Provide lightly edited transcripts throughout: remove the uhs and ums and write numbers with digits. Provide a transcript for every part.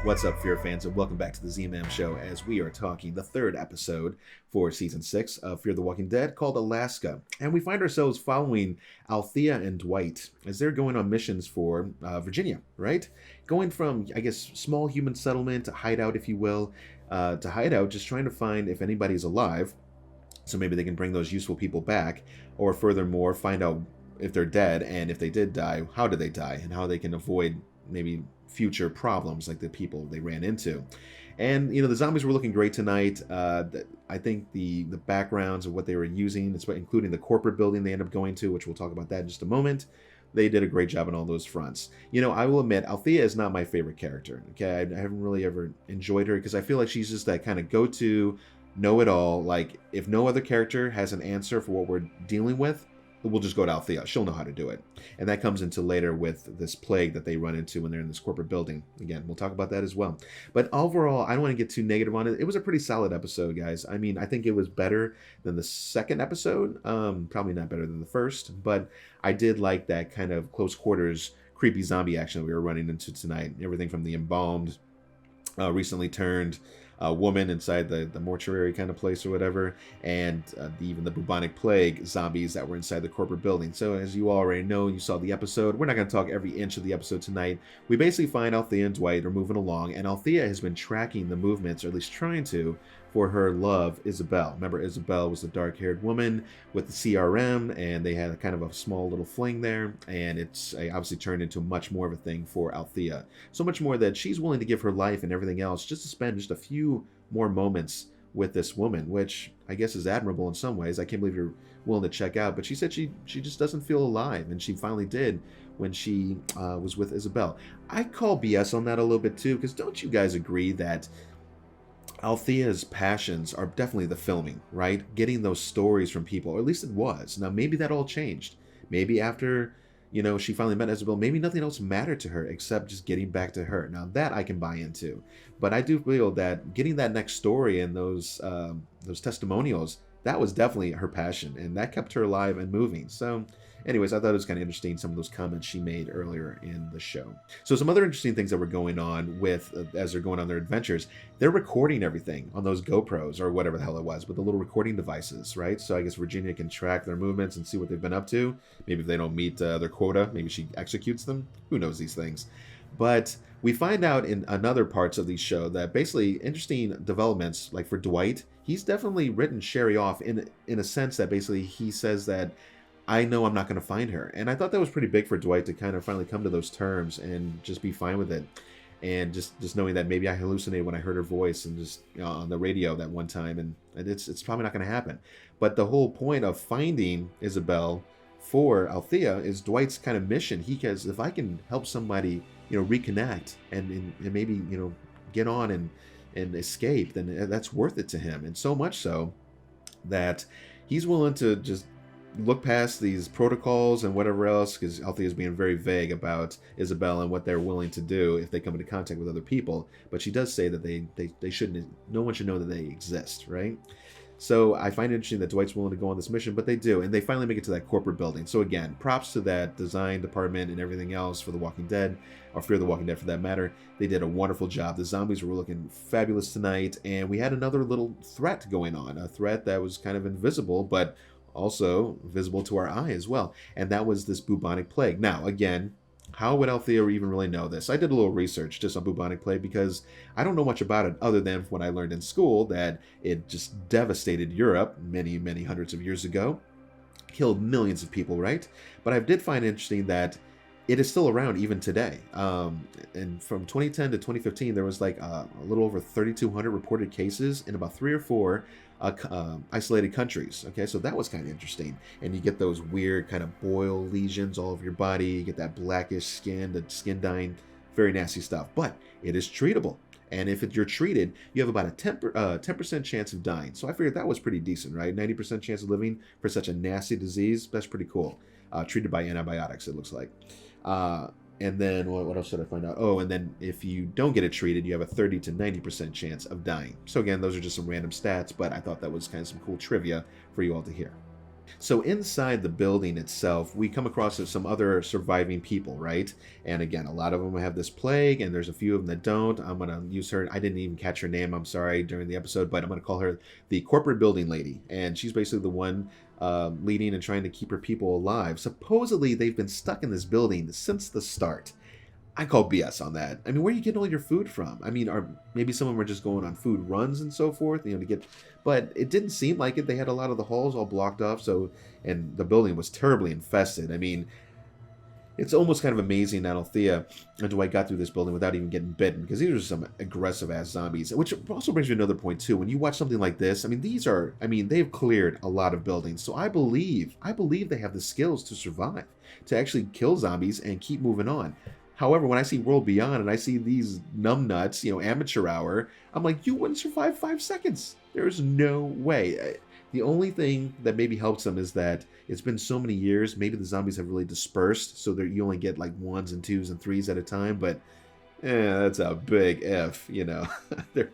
What's up, Fear fans, and welcome back to the Z-Man Show as we are talking the third episode for Season 6 of Fear the Walking Dead called Alaska. And we find ourselves following Althea and Dwight as they're going on missions for Virginia, right? Going from, I guess, small human settlement to hideout, if you will, to hideout, just trying to find if anybody's alive, so maybe they can bring those useful people back, or furthermore, find out if they're dead, and if they did die, how did they die, and how they can avoid maybe future problems like the people they ran into. And the zombies were looking great tonight. I think the backgrounds of what they were using, including the corporate building they end up going to, which we'll talk about that in just a moment, they did a great job on all those fronts. I will admit, Althea is not my favorite character. Okay, I haven't really ever enjoyed her because I feel like she's just that kind of go-to know-it-all. Like, if no other character has an answer for what we're dealing with, we'll just go to Althea. She'll know how to do it. And that comes into later with this plague that they run into when they're in this corporate building. Again, we'll talk about that as well. But overall, I don't want to get too negative on it. It was a pretty solid episode, guys. I mean, I think it was better than the second episode. Probably not better than the first. But I did like that kind of close quarters, creepy zombie action that we were running into tonight. Everything from the embalmed, recently turned woman inside the mortuary kind of place or whatever, and even the bubonic plague zombies that were inside the corporate building. So as you already know, you saw the episode. We're not going to talk every inch of the episode tonight. We basically find Althea and Dwight are moving along, and Althea has been tracking the movements, or at least trying to, for her love, Isabel. Remember, Isabel was the dark-haired woman with the CRM, and they had a kind of a small little fling there, and it's obviously turned into much more of a thing for Althea. So much more that she's willing to give her life and everything else just to spend just a few more moments with this woman, which I guess is admirable in some ways. I can't believe you're willing to check out, but she said she just doesn't feel alive, and she finally did when she was with Isabel. I call BS on that a little bit too, because don't you guys agree that Althea's passions are definitely the filming, right? Getting those stories from people, or at least it was. Now, maybe that all changed. Maybe after, she finally met Isabel, maybe nothing else mattered to her except just getting back to her. Now, that I can buy into. But I do feel that getting that next story and those testimonials, that was definitely her passion, and that kept her alive and moving. So anyways, I thought it was kind of interesting, some of those comments she made earlier in the show. So some other interesting things that were going on with, as they're going on their adventures, they're recording everything on those GoPros, or whatever the hell it was, but the little recording devices, right? So I guess Virginia can track their movements and see what they've been up to. Maybe if they don't meet their quota, maybe she executes them. Who knows these things? But we find out in other parts of the show that basically interesting developments, like for Dwight, he's definitely written Sherry off in a sense that basically he says that, I know I'm not going to find her. And I thought that was pretty big for Dwight to kind of finally come to those terms and just be fine with it. And just knowing that maybe I hallucinated when I heard her voice and just on the radio that one time. And it's probably not going to happen. But the whole point of finding Isabel for Althea is Dwight's kind of mission. He says, if I can help somebody, reconnect and maybe, get on and escape, then that's worth it to him. And so much so that he's willing to just look past these protocols and whatever else, because Althea is being very vague about Isabel and what they're willing to do if they come into contact with other people. But she does say that they shouldn't, no one should know that they exist, right? So I find it interesting that Dwight's willing to go on this mission, but they do, and they finally make it to that corporate building. So again, props to that design department and everything else for The Walking Dead, or Fear the Walking Dead for that matter. They did a wonderful job. The zombies were looking fabulous tonight, and we had another little threat going on, a threat that was kind of invisible, but also visible to our eye as well, and that was this bubonic plague. Now, again, how would Althea even really know this? I did a little research just on bubonic plague because I don't know much about it other than what I learned in school, that it just devastated Europe many, many hundreds of years ago, killed millions of people, right? But I did find it interesting that it is still around even today. And from 2010 to 2015, there was like a little over 3,200 reported cases in about 3 or 4 isolated countries. Okay, so that was kind of interesting. And you get those weird kind of boil lesions all over your body. You get that blackish skin, the skin dying, very nasty stuff. But it is treatable. And if you're treated, you have about a 10% chance of dying. So I figured that was pretty decent, right? 90% chance of living for such a nasty disease. That's pretty cool. Treated by antibiotics, it looks like. And then what else should I find out? Oh, and then if you don't get it treated, you have a 30 to 90% chance of dying. So again, those are just some random stats, but I thought that was kind of some cool trivia for you all to hear. So inside the building itself, we come across some other surviving people, right? And again, a lot of them have this plague, and there's a few of them that don't. I'm going to use her. I didn't even catch her name, I'm sorry, during the episode, but I'm going to call her the corporate building lady. And she's basically the one leading and trying to keep her people alive. Supposedly, they've been stuck in this building since the start. I call BS on that. I mean, where are you getting all your food from? I mean, maybe some of them are just going on food runs and so forth, to get. But it didn't seem like it. They had a lot of the halls all blocked off, and the building was terribly infested. I mean, it's almost kind of amazing that Althea and Dwight got through this building without even getting bitten, because these are some aggressive-ass zombies. Which also brings me to another point, too. When you watch something like this, I mean, they've cleared a lot of buildings. So I believe they have the skills to survive, to actually kill zombies and keep moving on. However, when I see World Beyond and I see these numbnuts, amateur hour, I'm like, you wouldn't survive 5 seconds. There's no way. The only thing that maybe helps them is that it's been so many years. Maybe the zombies have really dispersed, so that you only get like 1s and 2s and 3s at a time. But that's a big if,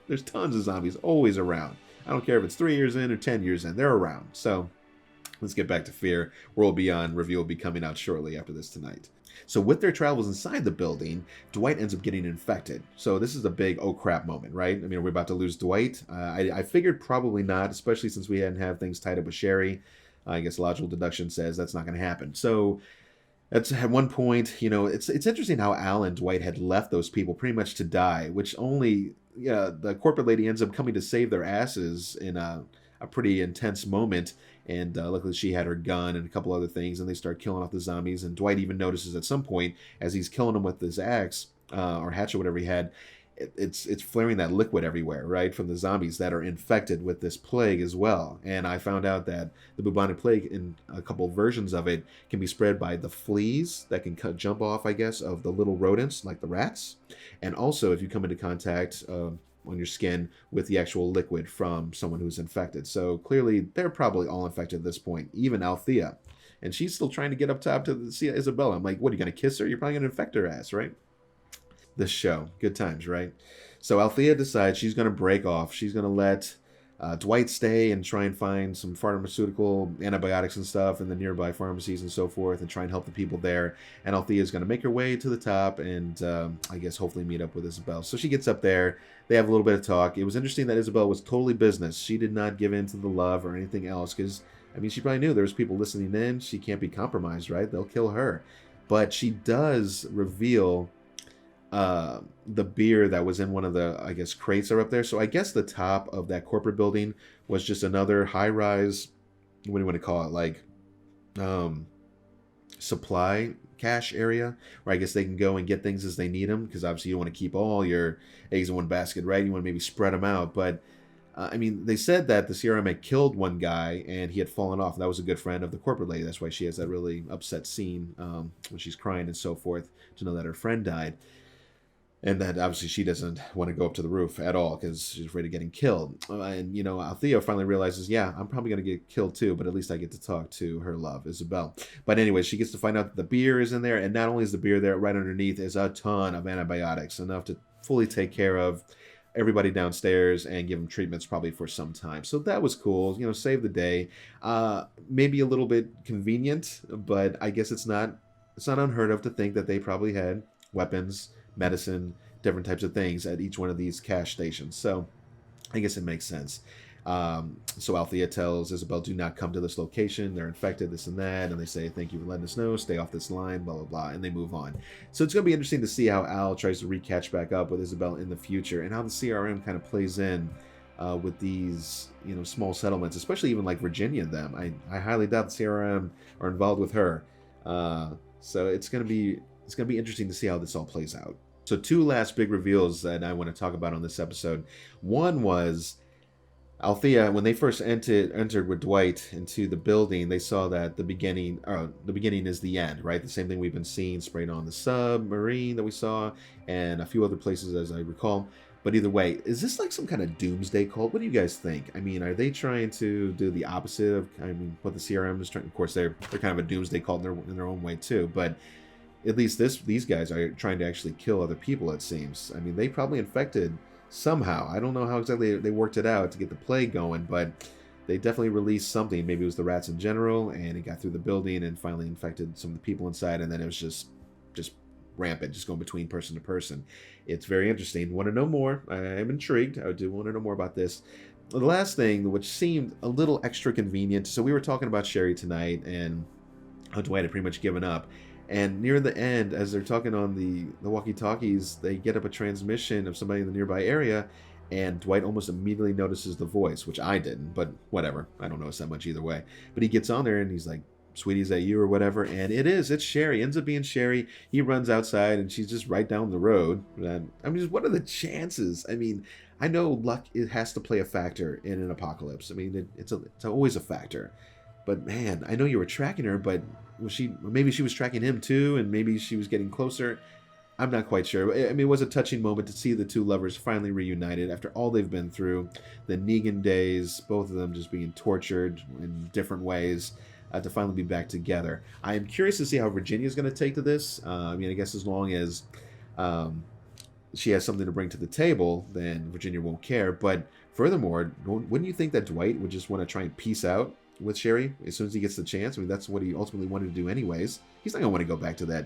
There's tons of zombies always around. I don't care if it's 3 years in or 10 years in. They're around. So let's get back to Fear. World Beyond review will be coming out shortly after this tonight. So with their travels inside the building, Dwight ends up getting infected. So this is a big oh crap moment, right? I mean, are we about to lose Dwight? I figured probably not, especially since we hadn't have things tied up with Sherry. I guess logical deduction says that's not going to happen. So at one point, it's interesting how Al and Dwight had left those people pretty much to die, which only the corporate lady ends up coming to save their asses in a pretty intense moment. And luckily she had her gun and a couple other things, and they start killing off the zombies. And Dwight even notices at some point, as he's killing them with his axe or hatchet, whatever he had, it's flaring that liquid everywhere, right, from the zombies that are infected with this plague as well. And I found out that the bubonic plague, in a couple versions of it, can be spread by the fleas that can jump off, I guess, of the little rodents like the rats, and also if you come into contact on your skin with the actual liquid from someone who's infected. So clearly they're probably all infected at this point, even Althea. And she's still trying to get up top to see Isabella. I'm like, what, are you going to kiss her? You're probably going to infect her ass, right? This show. Good times, right? So Althea decides she's going to break off. She's going to let Dwight stay and try and find some pharmaceutical antibiotics and stuff in the nearby pharmacies and so forth, and try and help the people there. And Althea is going to make her way to the top and I guess hopefully meet up with Isabel. So she gets up there. They have a little bit of talk. It was interesting that Isabel was totally business. She did not give in to the love or anything else, because I mean, she probably knew there was people listening in. She can't be compromised, right? They'll kill her. But she does reveal the beer that was in one of the, I guess, crates are up there. So I guess the top of that corporate building was just another high-rise, what do you want to call it, like supply cache area, where I guess they can go and get things as they need them, because obviously you don't want to keep all your eggs in one basket, right? You want to maybe spread them out. But I mean, they said that the CRM had killed one guy and he had fallen off. And that was a good friend of the corporate lady. That's why she has that really upset scene when she's crying and so forth, to know that her friend died. And that obviously she doesn't want to go up to the roof at all because she's afraid of getting killed. And, Althea finally realizes, yeah, I'm probably going to get killed too, but at least I get to talk to her love, Isabel. But anyway, she gets to find out that the beer is in there. And not only is the beer there, right underneath is a ton of antibiotics, enough to fully take care of everybody downstairs and give them treatments probably for some time. So that was cool, save the day. Maybe a little bit convenient, but I guess it's not unheard of to think that they probably had weapons, medicine, different types of things at each one of these cash stations. So I guess it makes sense. So Althea tells Isabel, do not come to this location. They're infected, this and that. And they say, thank you for letting us know. Stay off this line, blah, blah, blah. And they move on. So it's going to be interesting to see how Al tries to recatch back up with Isabel in the future, and how the CRM kind of plays in with these, small settlements, especially even like Virginia and them. I highly doubt the CRM are involved with her. So it's going to be interesting to see how this all plays out. So 2 last big reveals that I want to talk about on this episode. One was Althea, when they first entered with Dwight into the building, they saw that the beginning is the end, right? The same thing we've been seeing sprayed on the submarine that we saw, and a few other places, as I recall. But either way, is this like some kind of doomsday cult? What do you guys think? I mean, are they trying to do the opposite of, what the CRM is trying? Of course, they're kind of a doomsday cult in their own way too. But at least these guys are trying to actually kill other people, it seems. I mean, they probably infected somehow. I don't know how exactly they worked it out to get the plague going, but they definitely released something. Maybe it was the rats in general, and it got through the building and finally infected some of the people inside, and then it was just rampant, just going between person to person. It's very interesting. Want to know more? I am intrigued. I do want to know more about this. The last thing, which seemed a little extra convenient, so we were talking about Sherry tonight, and how Dwight had pretty much given up. And near the end, as they're talking on the walkie-talkies, they get up a transmission of somebody in the nearby area, and Dwight almost immediately notices the voice, which I didn't, but whatever. I don't notice that much either way. But he gets on there, and he's like, "Sweetie, is that you?" or whatever. And it's Sherry. Ends up being Sherry. He runs outside, and she's just right down the road. And I mean, what are the chances? I mean, I know luck, it has to play a factor in an apocalypse. I mean, it's always a factor. But man, I know you were tracking her, but maybe she was tracking him too, and maybe she was getting closer. I'm not quite sure. I mean, it was a touching moment to see the two lovers finally reunited after all they've been through, the Negan days, both of them just being tortured in different ways, to finally be back together. I am curious to see how Virginia's going to take to this. I mean, I guess as long as she has something to bring to the table, then Virginia won't care. But furthermore, wouldn't you think that Dwight would just want to try and peace out with Sherry as soon as he gets the chance? I mean, that's what he ultimately wanted to do anyways. He's not going to want to go back to that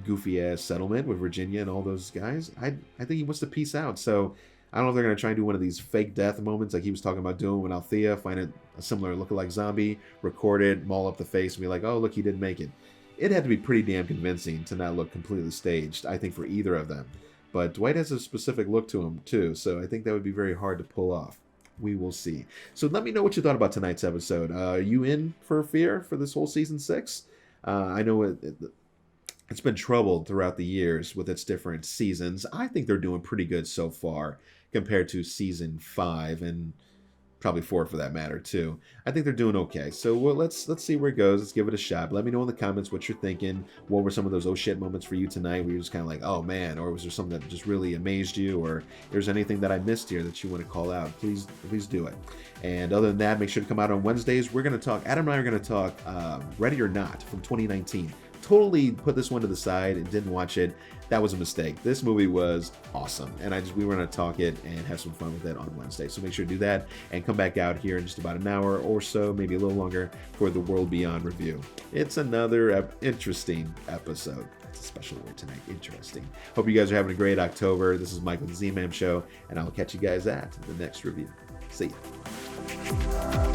goofy-ass settlement with Virginia and all those guys. I think he wants to peace out. So I don't know if they're going to try and do one of these fake death moments like he was talking about doing when Althea find a similar lookalike zombie, record it, maul up the face, and be like, "Oh, look, he didn't make it." It had to be pretty damn convincing to not look completely staged, I think, for either of them. But Dwight has a specific look to him, too, so I think that would be very hard to pull off. We will see. So let me know what you thought about tonight's episode. Are you in for Fear for this whole season 6? I know it's been troubled throughout the years with its different seasons. I think they're doing pretty good so far compared to season 5 and probably 4 for that matter too. I think they're doing okay. So let's see where it goes. Let's give it a shot. Let me know in the comments what you're thinking. What were some of those oh shit moments for you tonight where you're just kind of like, oh man, or was there something that just really amazed you, or there's anything that I missed here that you want to call out? Please do it. And other than that, make sure to come out on Wednesdays. We're going to talk, Adam and I are going to talk Ready or Not from 2019. Totally put this one to the side and didn't watch it. That was a mistake. This movie was awesome, and we were going to talk it and have some fun with it on Wednesday. So make sure to do that and come back out here in just about an hour or so, maybe a little longer, for the World Beyond review. It's another interesting episode. That's a special word tonight. Interesting. Hope you guys are having a great October. This is Michael, the Z-Man Show, and I'll catch you guys at the next review. See ya.